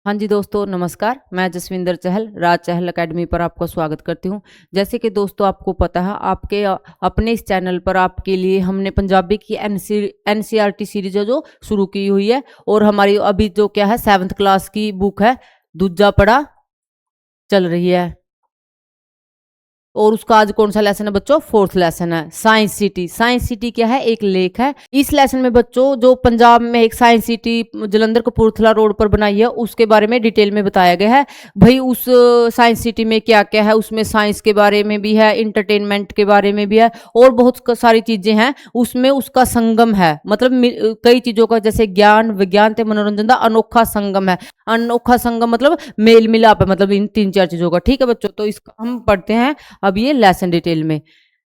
हाँ जी दोस्तों, नमस्कार। मैं जसविंदर चहल राज चहल एकेडमी पर आपका स्वागत करती हूँ। जैसे कि दोस्तों आपको पता है, आपके अपने इस चैनल पर आपके लिए हमने पंजाबी की एनसीईआरटी सीरीज जो शुरू की हुई है, और हमारी अभी जो क्या है 7th क्लास की बुक है दूजा पड़ा चल रही है। और उसका आज कौन सा लेसन है बच्चों? 4th लेसन है, साइंस सिटी। साइंस सिटी क्या है? एक लेक है। इस लेसन में बच्चों जो पंजाब में एक science city Jalandhar Kapurthala road पर बनाई है, उसके बारे में डिटेल में बताया गया है। भाई उस साइंस सिटी में क्या क्या है, उसमें साइंस के बारे में भी है, इंटरटेनमेंट के बारे में भी है, और बहुत सारी चीजें हैं उसमें। उसका संगम है, मतलब कई चीजों का, जैसे ज्ञान विज्ञान ते मनोरंजन का अनोखा संगम है। अनोखा संगम मतलब मेल मिलाप है, मतलब इन 3-4 चीजों का। ठीक है बच्चों, तो इसका हम पढ़ते हैं अब ये ਲੈਸਨ डिटेल में।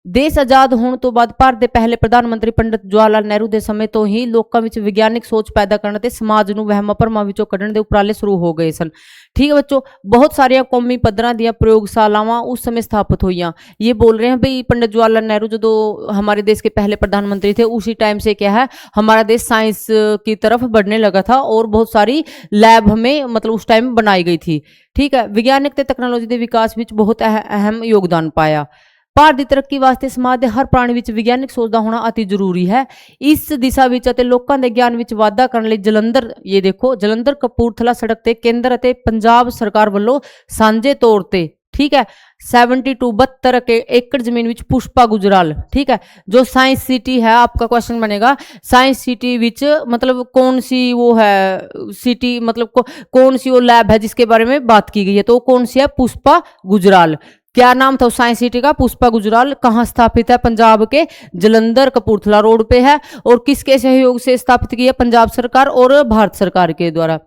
देश आजाद होने तो बाद भारत के पहले प्रधानमंत्री पंडित जवाहरलाल नेहरू के समय तो ही लोगों में विज्ञानिक सोच पैदा करने ते समाज ਨੂੰ ਵਹਿਮਾਂ ਭਰਮਾਂ ਵਿੱਚੋਂ ਕੱਢਣ ਦੇ ਉਪਰਾਲੇ शुरू हो गए सन। ठीक है बच्चों, बहुत सारिया कौमी पद्धर दी प्रयोगशालावां उस समय स्थापित हुई। ये बोल रहे हैं भाई पंडित जवाहरलाल नेहरू जो हमारे देश के पहले प्रधानमंत्री थे, उसी टाइम से क्या है हमारा देश साइंस की तरफ बढ़ने लगा था, और बहुत सारी लैब हमें मतलब उस टाइम बनाई गई थी। ठीक है, विज्ञानिक ते तकनोलॉजी के विकास में बहुत अहम योगदान पाया। भारत की तरक्की वास्ते समाज के हर प्राणी में विज्ञानिक सोच का होना अति जरूरी है। इस दिशा में लोगों के ज्ञान में वाधा करने लिए जलंधर, ये देखो जलंधर कपूरथला सड़क ते केंद्र अते पंजाब सरकार वालों सांझे तौर पर, ठीक है, 72 एकड़ जमीन विच पुष्पा गुजराल, ठीक है, जो साइंस सिटी है। आपका क्वेश्चन बनेगा साइंस सिटी विच मतलब कौन सी वो है सिटी, मतलब कौन सी वो लैब है जिसके बारे में बात की गई है, तो कौन सी है? पुष्पा गुजराल। क्या नाम था उस साइंस सिटी का? पुष्पा गुजराल। कहाँ स्थापित है? पंजाब के जलंधर कपूरथला रोड पे है। और किसके सहयोग से स्थापित की है? पंजाब सरकार और भारत सरकार के द्वारा।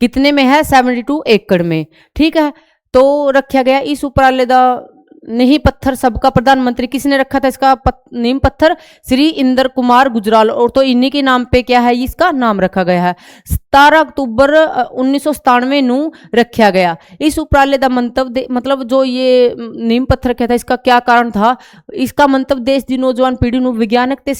कितने में है? 72 एकड़ में। ठीक है, तो रखा गया इस उपराले का नींह पत्थर सबका प्रधानमंत्री किसने रखा था? इसका नींव पत्थर श्री इंदर कुमार गुजराल, और तो इन्हीं के नाम पे क्या है इसका नाम रखा गया है। 17 अक्टूबर 1997 नू रखा गया। इस उपराले का मंतव्य, मतलब जो ये नींव पत्थर रखा था, इसका क्या कारण था? इसका मंतव्य देश की नौजवान पीढ़ी को विज्ञानक ते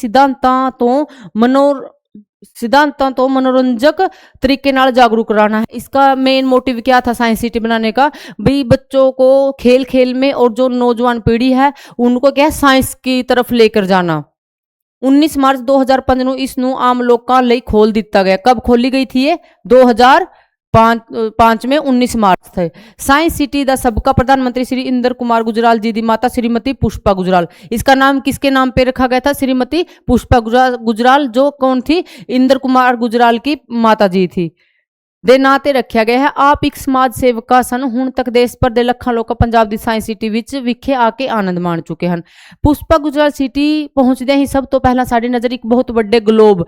सिद्धांतों तो मनोरंजक तरीके नाल जागरूक कराना है। इसका मेन मोटिव क्या था साइंस सिटी बनाने का? भाई बच्चों को खेल खेल में, और जो नौजवान पीढ़ी है उनको क्या है साइंस की तरफ लेकर जाना। 19 मार्च 2005 ਨੂੰ ਇਸ ਨੂੰ आम लोगों ਲਈ खोल दिता गया। कब खोली गई थी ये? 2005 में 19 मार्च थे। साइंस सिटी का सबका प्रधानमंत्री श्री इंदर कुमार गुजराल जी की माता श्रीमती पुष्पा गुजराल। इसका नाम किसके नाम पे रखा गया था? श्रीमती पुष्पा गुजराल, जो कौन थी? इंदर कुमार गुजराल की माता जी थी, दे ਨਾਂ ਤੇ ਰੱਖਿਆ ਗਿਆ ਹੈ। आप एक समाज सेवका सन। ਹੁਣ तक देश भर ਦੇ ਲੱਖਾਂ ਲੋਕ पंजाब ਦੀ ਸਾਇੰਸ ਸਿਟੀ ਵਿੱਚ ਵਿਖੇ ਆ ਕੇ ਆਨੰਦ ਮਾਣ ਚੁੱਕੇ ਹਨ। पुष्पा गुजराल सिटी पहुंचदे ही सब तो पहला साड़ी नज़र एक बहुत बड़े ग्लोब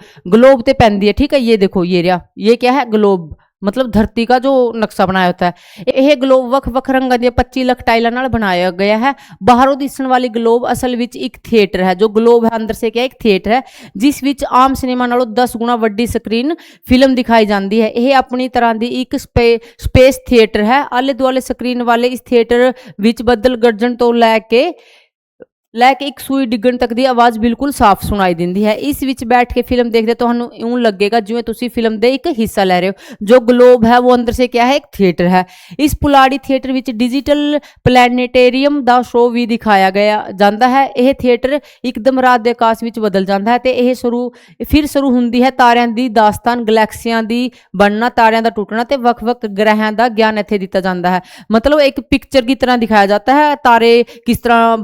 ते पैंदी है। ठीक है, ये देखो ये रहा, ये क्या है? ग्लोब, मतलब धरती का जो नक्शा बनाया होता है। यह ग्लोब वख रंगा दी 25 लाख टाइलों नाल बनाया गया है। बाहरों दिसण वाली ग्लोब असल विच एक थिएटर है। जो ग्लोब है अंदर से क्या? एक थिएटर है, जिस विच आम सिनेमा नालों 10 गुना वड्डी स्क्रीन फिल्म दिखाई जाती है। यह अपनी तरह की एक स्पेस थिएटर है। आले दुआले स्क्रीन वाले इस थिएटर विच बदल गर्जन तो लैके एक सूई डिगण तक की आवाज़ बिल्कुल साफ सुनाई देती है। इस विच बैठ के फिल्म देखते तो यूं लगेगा जिवें तुसी फिल्म दे एक हिस्सा ले रहे हो। जो ग्लोब है वो अंदर से क्या है? एक थिएटर है। इस पुलाड़ी थिएटर विच डिजिटल प्लैनेटेरियम का शो भी दिखाया गया जाता है। यह थिएटर एकदम रात के आकाश विच बदल जाता है, तो यह फिर शुरू होती है तारियां की दास्तान, गलैक्सियां की बनना, तारियां का टुटना, तो वख ग्रहां का ज्ञान इत्थे दिता जाता है। मतलब एक पिक्चर की तरह दिखाया जाता है, तारे किस तरह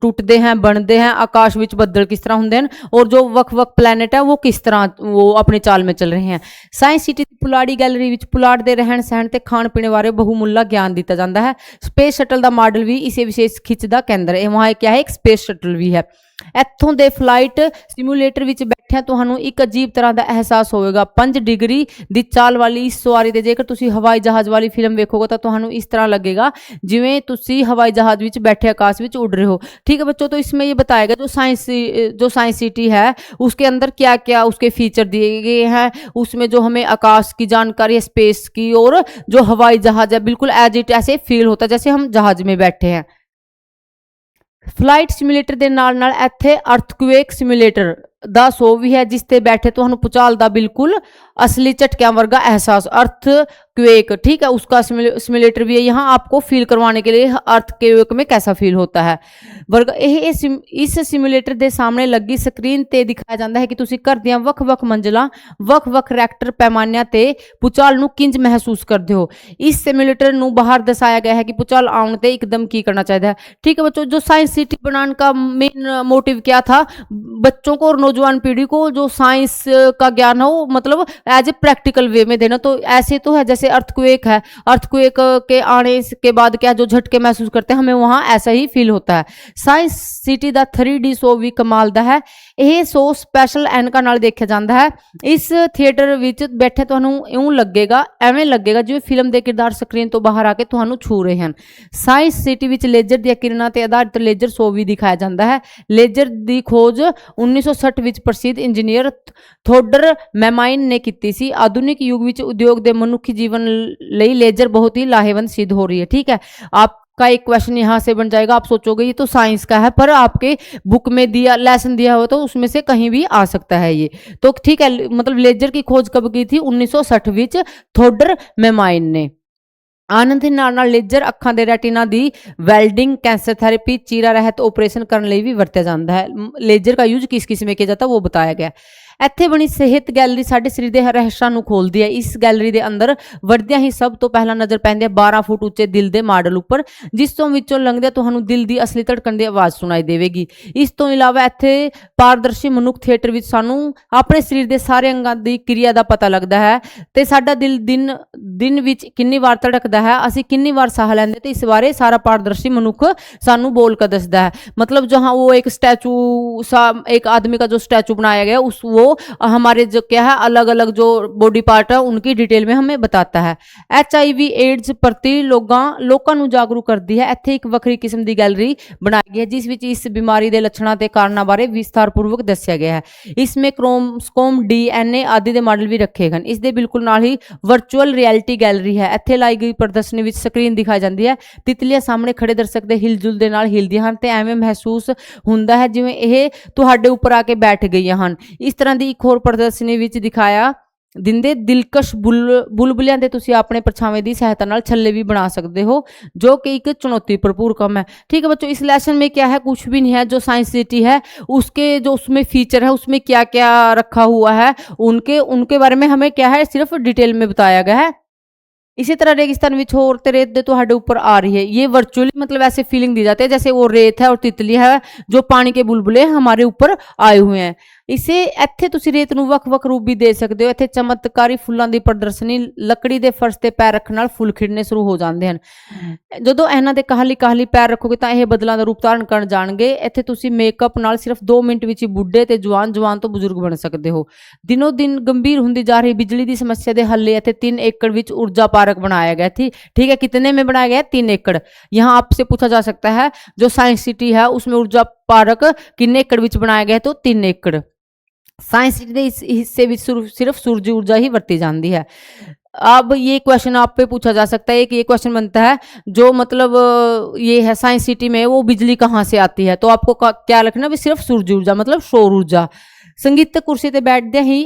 टूटते हैं, बनते हैं, आकाश विच बदल किस तरह होंगे हैं, और जो वख प्लैनेट है वो किस तरह वो अपनी चाल में चल रहे हैं। साइंस सिटी पुलाड़ी गैलरी विच पुलाड़ के रहन सहन ते खाण पीने बारे बहुमुल्ला ज्ञान दिता जाता है। स्पेस शटल का मॉडल भी इसे विशेष खिंच का केंद्र है। वहाँ क्या है? एक स्पेस शटल भी है। इत्थों दे फ्लाइट सिमुलेटर विच बैठिया तुहानू एक अजीब तरह का एहसास होएगा। 5 डिग्री की चाल वाली इस सवारी दे जेकर तुसी हवाई जहाज़ वाली फिल्म वेखोगे तो तुहानू इस तरह लगेगा जिवें तुसी हवाई जहाज़ विच बैठे आकाश विच उड़ रहे हो। ठीक है बच्चों, तो इसमें ये बताएगा जो साइंस सिटी है उसके अंदर क्या क्या उसके फीचर दिए गए हैं। उसमें जो हमें आकाश की जानकारी है, स्पेस की, और जो हवाई जहाज़ है बिल्कुल एज इट ऐसे फील होता है जैसे हम जहाज़ में बैठे हैं। फ्लाइट सिमुलेटर के नाल नाल इत्थे अर्थक्वेक सिमुलेटर दा शो भी है, जिसते बैठे तुहानू भूचाल दा बिल्कुल असली झटकियां वर्गा एहसास, अर्थ क्वेक, ठीक है, उसका सिमुलेटर भी है यहाँ आपको फील करवाने के लिए अर्थक्वेक में कैसा फील होता है। वर्ग इस सिमुलेटर ਦੇ ਸਾਹਮਣੇ ਲੱਗੀ ਸਕਰੀਨ ਤੇ ਦਿਖਾਇਆ ਜਾਂਦਾ ਹੈ ਕਿ ਤੁਸੀਂ ਘਰ ਦੀਆਂ ਵੱਖ-ਵੱਖ ਮੰਜ਼ਲਾਂ ਵੱਖ-ਵੱਖ ਰੈਕਟਰ ਪੈਮਾਨਿਆਂ ਤੇ ਭੂਚਾਲ ਨੂੰ ਕਿੰਜ ਮਹਿਸੂਸ ਕਰਦੇ ਹੋ। इस सिमुलेटर ਨੂੰ ਬਾਹਰ ਦਰਸਾਇਆ ਗਿਆ ਹੈ कि भूचाल आने ਤੇ एकदम की करना चाहिए। ठीक है बच्चों, जो साइंस सिटी बनाने का मेन मोटिव क्या था, बच्चों को और नौजवान पीढ़ी को जो साइंस का ज्ञान है वो मतलब एज ए प्रैक्टिकल वे में देना। तो ऐसे तो है जैसे अर्थक्वेक है, अर्थक्वेक के आने के बाद क्या जो झटके महसूस करते हैं हमें वहाँ ऐसा ही फील होता है। साइंस सिटी का 3D शो भी कमाल ਦਾ ਹੈ। ਇਹ शो स्पैशल ਐਨਕਾਂ ਨਾਲ ਦੇਖਿਆ ਜਾਂਦਾ ਹੈ। ਇਸ ਥੀਏਟਰ ਵਿੱਚ ਬੈਠੇ ਤੁਹਾਨੂੰ ਇਉਂ ਲੱਗੇਗਾ, ਐਵੇਂ ਲੱਗੇਗਾ ਜਿਵੇਂ ਫਿਲਮ ਦੇ ਕਿਰਦਾਰ ਸਕਰੀਨ ਤੋਂ ਬਾਹਰ ਆ ਕੇ ਤੁਹਾਨੂੰ ਛੂ ਰਹੇ ਹਨ। ਸਾਇੰਸ ਸਿਟੀ ਵਿੱਚ ਲੇਜ਼ਰ ਦੀਆਂ ਕਿਰਨਾਂ ਤੇ ਆਧਾਰਿਤ ਲੇਜ਼ਰ ਸ਼ੋ ਵੀ ਦਿਖਾਇਆ ਜਾਂਦਾ ਹੈ। ਲੇਜ਼ਰ ਦੀ ਖੋਜ 1960 ਵਿੱਚ ਪ੍ਰਸਿੱਧ ਇੰਜੀਨੀਅਰ ਥੋਡਰ ਮੈਮਾਈਨ ਨੇ ਕੀਤੀ ਸੀ। ਆਧੁਨਿਕ युग ਵਿੱਚ उद्योग ਦੇ मनुखी जीवन ਲਈ लेजर बहुत ही लाहेवंद सिद्ध हो रही है। ठीक है, आपका एक क्वेश्चन यहाँ से बन जाएगा, आप सोचोगे ये तो साइंस का है, पर आपके बुक में दिया लेसन दिया हो तो उसमें से कहीं भी आ सकता है ये। तो ठीक है, मतलब लेजर की खोज कब की थी, 1960 ਵਿੱਚ ਥੋਡਰ ਮੈਮਾਈਨ ਨੇ। ਆਨੰਦ ਦੇ ਨਾਲ ਲੇਜ਼ਰ ਅੱਖਾਂ ਦੇ ਰੈਟੀਨਾ ਦੀ ਵੈਲਡਿੰਗ, ਕੈਂਸਰ ਥੈਰੇਪੀ, ਚੀਰਾ ਰਹਿਤ ਆਪਰੇਸ਼ਨ ਕਰਨ ਲਈ ਵੀ ਵਰਤਿਆ ਜਾਂਦਾ ਹੈ। ਲੇਜ਼ਰ ਦਾ ਯੂਜ਼ ਕਿਸ ਕਿਸ में किया जाता है वो बताया गया। ਇੱਥੇ ਬਣੀ ਸਿਹਤ ਗੈਲਰੀ ਸਾਡੇ ਸਰੀਰ ਦੇ ਰਹੱਸਾਂ ਨੂੰ ਖੋਲਦੀ ਹੈ। ਇਸ ਗੈਲਰੀ ਦੇ ਅੰਦਰ ਵੜਦਿਆਂ ਹੀ ਸਭ ਤੋਂ ਪਹਿਲਾਂ ਨਜ਼ਰ ਪੈਂਦੀ ਹੈ 12 ਫੁੱਟ ਉੱਚੇ ਦਿਲ ਦੇ ਮਾਡਲ ਉੱਪਰ, ਜਿਸ ਤੋਂ ਵਿੱਚੋਂ ਲੰਘਦਿਆਂ ਤੁਹਾਨੂੰ ਦਿਲ ਦੀ ਅਸਲੀ ਧੜਕਣ ਦੀ ਆਵਾਜ਼ ਸੁਣਾਈ ਦੇਵੇਗੀ। ਇਸ ਤੋਂ ਇਲਾਵਾ ਇੱਥੇ ਪਾਰਦਰਸ਼ੀ ਮਨੁੱਖ ਥੀਏਟਰ ਵਿੱਚ ਸਾਨੂੰ ਆਪਣੇ ਸਰੀਰ ਦੇ ਸਾਰੇ ਅੰਗਾਂ ਦੀ ਕਿਰਿਆ ਦਾ ਪਤਾ ਲੱਗਦਾ ਹੈ ਤੇ ਸਾਡਾ ਦਿਲ ਦਿਨ ਵਿੱਚ ਕਿੰਨੀ ਵਾਰ ਧੜਕਦਾ ਹੈ, ਅਸੀਂ ਕਿੰਨੀ ਵਾਰ ਸਾਹ ਲੈਂਦੇ ਤੇ ਇਸ ਬਾਰੇ ਸਾਰਾ ਪਾਰਦਰਸ਼ੀ ਮਨੁੱਖ ਸਾਨੂੰ बोल कर दसदा है। मतलब जहाँ वो एक स्टैचू सा एक आदमी का जो स्टैचू बनाया गया उस वो हमारे जो क्या है अलग अलग जो बॉडी पार्ट है उनकी डिटेल में हमें बताता है। HIV एड्स प्रति लोगों ਨੂੰ ਜਾਗਰੂਕ ਕਰਦੀ ਹੈ। ਇੱਥੇ ਇੱਕ ਵੱਖਰੀ ਕਿਸਮ ਦੀ ਗੈਲਰੀ ਬਣਾਈ ਗਈ ਹੈ ਜਿਸ ਵਿੱਚ ਇਸ ਬਿਮਾਰੀ ਦੇ ਲੱਛਣਾਂ ਤੇ ਕਾਰਨਾਂ ਬਾਰੇ ਵਿਸਥਾਰਪੂਰਵਕ ਦੱਸਿਆ ਗਿਆ ਹੈ। इसमें क्रोमोसोम DNA ਆਦि ਦੇ ਮਾਡਲ ਵੀ ਰੱਖੇ ਗਏ। ਇਸ ਦੇ ਬਿਲਕੁਲ ਨਾਲ ਹੀ ਵਰਚੁਅਲ ਰਿਐਲਿਟੀ ਗੈਲਰੀ ਹੈ। ਇੱਥੇ ਲਾਈ ਗਈ ਪ੍ਰਦਰਸ਼ਨੀ ਵਿੱਚ ਸਕਰੀਨ ਦਿਖਾਈ ਜਾਂਦੀ ਹੈ, ਤਿਤਲੀਆਂ ਸਾਹਮਣੇ ਖੜੇ ਦਰਸ਼ਕ ਦੇ ਹਿਲਜੁਲ ਦੇ ਨਾਲ ਹਿਲਦੀਆਂ ਹਨ ਤੇ ਐਵੇਂ ਮਹਿਸੂਸ ਹੁੰਦਾ ਹੈ ਜਿਵੇਂ ਇਹ ਤੁਹਾਡੇ ਉੱਪਰ ਆ ਕੇ ਬੈਠ ਗਈਆਂ ਹਨ। ਇਸ ਤਰ੍ਹਾਂ ਦੀ ਇੱਕ ਹੋਰ ਪ੍ਰਦਰਸ਼ਨੀ ਵਿੱਚ ਦਿਖਾਇਆ ਦਿੰਦੇ ਦਿਲਕਸ਼ ਬੁਲਬੁਲਿਆਂ ਦੇ ਤੁਸੀਂ ਆਪਣੇ ਪਰਛਾਵੇਂ ਦੀ ਸਹਾਇਤਾ ਨਾਲ ਛੱਲੇ ਵੀ बना सकते हो, जो कि एक चुनौती भरपूर काम है। ठीक है बच्चों, इस लेसन में क्या है, कुछ भी नहीं है। जो साइंस सिटी है उसके जो उसमें फीचर है उसमें क्या क्या रखा हुआ है उनके बारे में हमें क्या है सिर्फ डिटेल में बताया गया है। इसी तरह रेगिस्तान विच होर ते रेत दे तुहाडे ऊपर आ रही है, ये वर्चुअली मतलब ऐसे फीलिंग दी जाती है जैसे वो रेत है और तितली है जो पानी के बुलबुले हमारे ऊपर आए हुए हैं। इसे ਇੱਥੇ ਤੁਸੀਂ ਰੇਤ ਨੂੰ ਵੱਖ-ਵੱਖ ਰੂਪ ਵੀ ਦੇ ਸਕਦੇ ਹੋ। ਇੱਥੇ ਚਮਤਕਾਰੀ ਫੁੱਲਾਂ ਦੀ ਪ੍ਰਦਰਸ਼ਨੀ, ਲੱਕੜੀ ਦੇ ਫਰਸ਼ ਤੇ ਪੈਰ ਰੱਖਣ ਨਾਲ ਫੁੱਲ ਖਿੜਨੇ ਸ਼ੁਰੂ ਹੋ ਜਾਂਦੇ ਹਨ। ਜਦੋਂ ਇਹਨਾਂ ਦੇ ਕਾਹਲੀ ਪੈਰ ਰੱਖੋਗੇ ਤਾਂ ਇਹ ਬਦਲਾਂ ਦਾ ਰੂਪ ਧਾਰਨ ਕਰਨ ਜਾਣਗੇ। ਇੱਥੇ ਤੁਸੀਂ ਮੇਕਅਪ ਨਾਲ ਸਿਰਫ 2 ਮਿੰਟ ਵਿੱਚ ਹੀ ਬੁੱਢੇ ਤੇ ਜਵਾਨ ਤੋਂ ਬਜ਼ੁਰਗ ਬਣ ਸਕਦੇ ਹੋ। ਦਿਨੋਂ ਦਿਨ ਗੰਭੀਰ ਹੁੰਦੀ ਜਾ ਰਹੀ ਬਿਜਲੀ ਦੀ ਸਮੱਸਿਆ ਦੇ हल ਇੱਥੇ 3 एकड़ ਵਿੱਚ ऊर्जा पार्क बनाया गया थी। ठीक है, कितने में बनाया गया? 3 एकड़। यहाँ आपसे पूछा जा सकता है जो साइंस सिटी है उसमें ऊर्जा पार्क कितने एकड़ ਵਿੱਚ बनाया गया? तो 3 एकड़। साइंस सिटी के इस हिस्से में सिर्फ सूरजी ऊर्जा ही वरती जाती है। अब ये क्वेश्चन आप पे पूछा जा सकता है कि ये क्वेश्चन बनता है जो मतलब ये है साइंस सिटी में वो बिजली कहाँ से आती है, तो आपको क्या लिखना भी सिर्फ सूरजी ऊर्जा मतलब सौर ऊर्जा। संगीतक कुर्सी ते बैठदे ही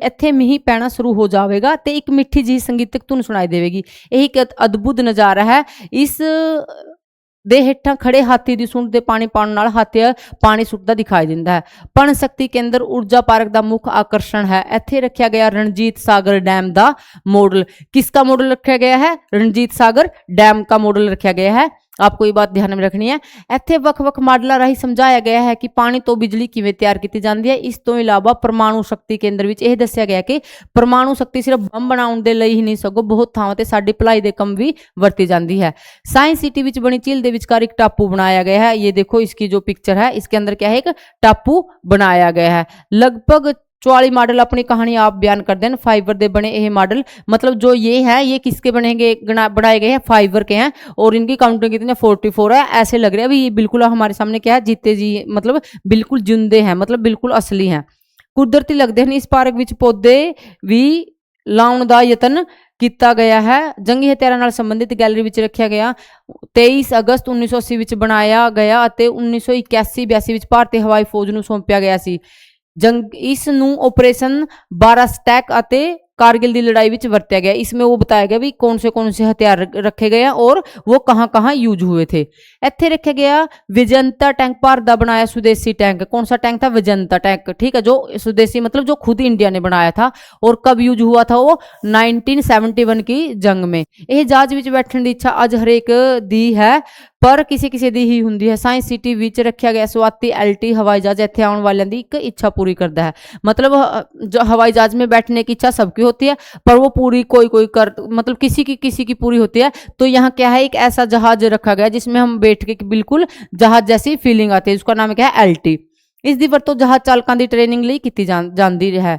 इत्थे मींह पैना शुरू हो जाएगा ते एक मिठी जी संगीतक धुन सुनाई देगी। यही एक अद्भुत नज़ारा है। इस ਦੇ ਹੇਠਾਂ ਖੜੇ ਹਾਥੀ ਦੀ ਸੁੰਡ ਦੇ ਪਾਣੀ ਪਾਉਣ ਨਾਲ ਹਾਥੀ ਪਾਣੀ ਸੁੱਟਦਾ ਦਿਖਾਈ ਦਿੰਦਾ ਹੈ। ਪਣ ਸ਼ਕਤੀ ਕੇਂਦਰ ਊਰਜਾ ਪਾਰਕ ਦਾ ਮੁੱਖ ਆਕਰषण है। ਇੱਥੇ ਰੱਖਿਆ ਗਿਆ ਰਣਜੀਤ ਸਾਗਰ डैम ਦਾ मॉडल। किसका मॉडल रखा गया है? रणजीत सागर डैम का मॉडल रखा गया है। आपको ये बात ध्यान में रखनी है। ਇੱਥੇ ਵੱਖ-ਵੱਖ ਮਾਡਲਾਂ ਰਾਹੀਂ ਸਮਝਾਇਆ ਗਿਆ ਹੈ ਕਿ ਪਾਣੀ ਤੋਂ ਬਿਜਲੀ ਕਿਵੇਂ ਤਿਆਰ ਕੀਤੀ ਜਾਂਦੀ ਹੈ। ਇਸ ਤੋਂ ਇਲਾਵਾ ਪਰਮਾਣੂ ਸ਼ਕਤੀ ਕੇਂਦਰ ਵਿੱਚ ਇਹ ਦੱਸਿਆ ਗਿਆ ਕਿ ਪਰਮਾਣੂ ਸ਼ਕਤੀ ਸਿਰਫ ਬੰਬ ਬਣਾਉਣ ਦੇ ਲਈ ਹੀ ਨਹੀਂ ਸਗੋਂ ਬਹੁਤ ਥਾਵਾਂ ਤੇ ਸਾਡੀ ਭਲਾਈ ਦੇ ਕੰਮ ਵੀ ਵਰਤੀ ਜਾਂਦੀ है। साइंस सिटी ਵਿੱਚ ਬਣੀ ਝੀਲ ਦੇ ਵਿਚਕਾਰ ਇੱਕ टापू बनाया गया है। ये देखो इसकी जो पिक्चर है इसके अंदर क्या है, एक टापू बनाया गया है। लगभग 44 मॉडल अपनी कहानी आप बयान करते हैं। फाइबर दे बने ये मॉडल मतलब जो ये है ये किसके बनेंगे बनाए गए हैं? फाइबर के हैं और इनकी काउंटिंग कितनी 44 है। ऐसे लग रहा है अभी ये बिल्कुल हमारे सामने क्या है जीते जी मतलब बिल्कुल जिंदे हैं मतलब बिल्कुल असली हैं, कुदरती लगते हैं। इस पार्क विच पौधे भी लाउण दा यतन किया गया है। जंगी हथियारों नाल संबंधित गैलरी विच रखा गया 23 अगस्त 1980 विच बनाया गया ते 1981-82 विच भारतीय हवाई फौज नूं सौंपिया गया सी। जंग इस नूं ऑपरेशन 12 स्टैक अते कारगिल दी लड़ाई विच वरत्या गया। इसमें वो बताया गया भी कौन से हथियार रखे गए हैं और वो कहाँ कहाँ यूज हुए थे। इत्थे रखा गया विजंता टैंक, भारत दा बनाया स्वदेशी टैंक। कौन सा टैंक था? विजंता टैंक, ठीक है, जो स्वदेशी मतलब जो खुद इंडिया ने बनाया था। और कब यूज हुआ था वो? 1971 की जंग में। यह जहाज विच बैठने की इच्छा अज हरेक दी है, पर किसी किसी दी ही हुंदी है। साइंस सिटी विच रखा गया स्वाति LT हवाई जहाज इत्थे आने वालों की एक इच्छा पूरी करता है। मतलब जो हवाई जहाज में बैठने की इच्छा सबकी होती है, पर वो पूरी कोई कर मतलब किसी की पूरी होती है। तो यहाँ क्या है, एक ऐसा जहाज रखा गया जिसमें हम बैठ के बिल्कुल जहाज जैसी फीलिंग आती है, उसका नाम क्या है? LT। इस दी वरतों जहाज चालकों की ट्रेनिंग ਲਈ ਕੀਤੀ ਜਾਂਦੀ है।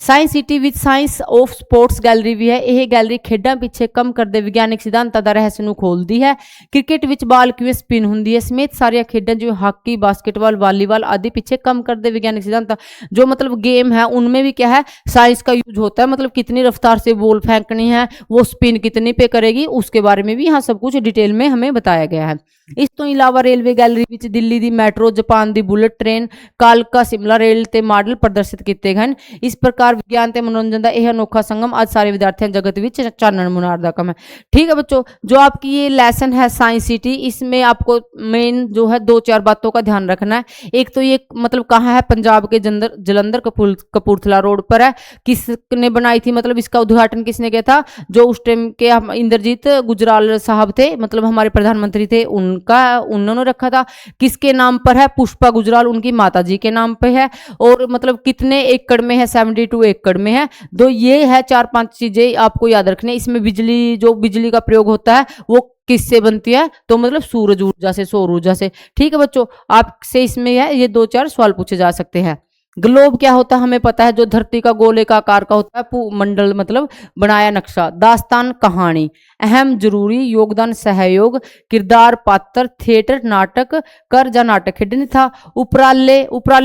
Science city which science of sports gallery भी है। यह गैलरी खेडा पिछे कम करते विज्ञानिक सिद्धांतों का रहस्य ਨੂੰ खोलती है। क्रिकेट विच बाल किवें स्पिन होंगी है समेत सारिया खेडा जो हॉकी, बास्केटबॉल, वॉलीबॉल आदि पिछे कम करते विज्ञानिक सिद्धांत जो मतलब गेम है उनमें भी क्या है, साइंस का यूज होता है। मतलब कितनी रफ्तार से बॉल फेंकनी है, वो स्पिन कितनी पे करेगी, उसके बारे में भी यहाँ सब कुछ डिटेल में हमें बताया गया है। इस तो इलावा रेलवे गैलरी विच दिल्ली दी मेट्रो, जापान दी बुलेट ट्रेन, कालका शिमला रेल ते मॉडल प्रदर्शित किए गए। इस प्रकार विज्ञान ते मनोरंजन का यह अनोखा संगम आज सारे विद्यार्थियों जगत विच चानन मुनार दा कम है। ठीक है बच्चों, जो आपकी ये लेसन है साइंस सिटी, इसमें आपको मेन जो है 2-4 बातों का ध्यान रखना है। एक तो ये मतलब कहाँ है, पंजाब के जलंधर कपूरथला रोड पर है। किसने बनाई थी, मतलब इसका उद्घाटन किसने किया था? जो उस टाइम के इंद्रजीत गुजराल साहब थे, मतलब हमारे प्रधानमंत्री थे, उन्होंने रखा था। किसके नाम पर है? पुष्पा गुजराल, उनकी माता जी के नाम पे है। और मतलब कितने एकड़ में है? 72 एकड़ में है। तो ये है 4-5 चीजें आपको याद रखनी है। इसमें बिजली का प्रयोग होता है वो किससे बनती है? तो मतलब सूरज ऊर्जा से, सौर ऊर्जा से। ठीक है बच्चों, आपसे इसमें है ये 2-4 सवाल पूछे जा सकते हैं। ग्लोब क्या होता है हमें पता है, जो धरती का गोले का आकार का होता है, मंडल मतलब बनाया नक्शा। दास्तान कहानी, अहम जरूरी, योगदान सहयोग, किरदार पात्र, थिएटर नाटक, कर जा नाटक खेडनी था। उपराले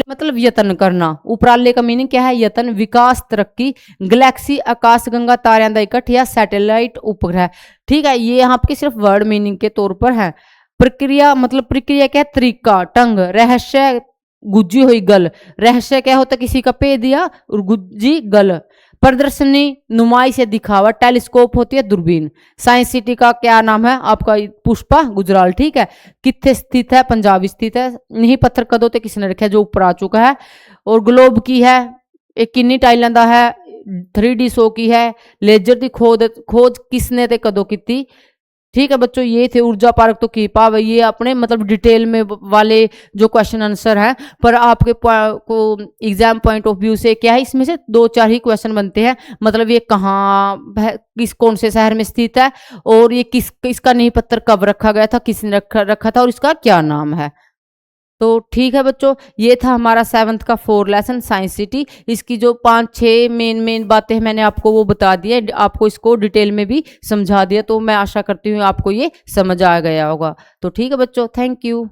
मतलब यत्न करना। उपराले का मीनिंग क्या है? यत्न, विकास, तरक्की, गैलेक्सी आकाश गंगा, तारियां दा इकट्ठ या सैटेलाइट उपग्रह। ठीक है, ये यहाँ पे सिर्फ वर्ड मीनिंग के तौर पर है। प्रक्रिया मतलब प्रक्रिया क्या है? तरीका, ढंग, रहस्य, गुज्जी हुई गल। रहस्य क्या होता है? किसी का भेद दिया, और गुज्जी गल। प्रदर्शनी, नुमाइश या दिखावा। टेलीस्कोप होती है दूरबीन। साइंस सिटी का क्या नाम है आपका? पुष्पा गुजराल। ठीक है, कितने स्थित है? पंजाब स्थित है। नहीं पत्थर कदों ते किसने रखा है? जो ऊपर आ चुका है। और ग्लोब की है एक किन्नी टाइलों का है? 3D शो की है। लेजर की खोज किसने ते कदों की? ठीक है बच्चों, ये थे ऊर्जा पार्क तो की पाव। ये अपने मतलब डिटेल में वाले जो क्वेश्चन आंसर है, पर आपके को एग्जाम पॉइंट ऑफ व्यू से क्या है, इसमें से 2-4 ही क्वेश्चन बनते हैं। मतलब ये कहाँ कौन से शहर में स्थित है, और ये किसका नींव पत्थर कब रखा गया था, किसने रखा था, और इसका क्या नाम है। तो ठीक है बच्चों, ये था हमारा 7th का 4 लेसन साइंस सिटी। इसकी जो 5-6 मेन बातें मैंने आपको वो बता दी है, आपको इसको डिटेल में भी समझा दिया। तो मैं आशा करती हूँ आपको ये समझ आ गया होगा। तो ठीक है बच्चों, थैंक यू।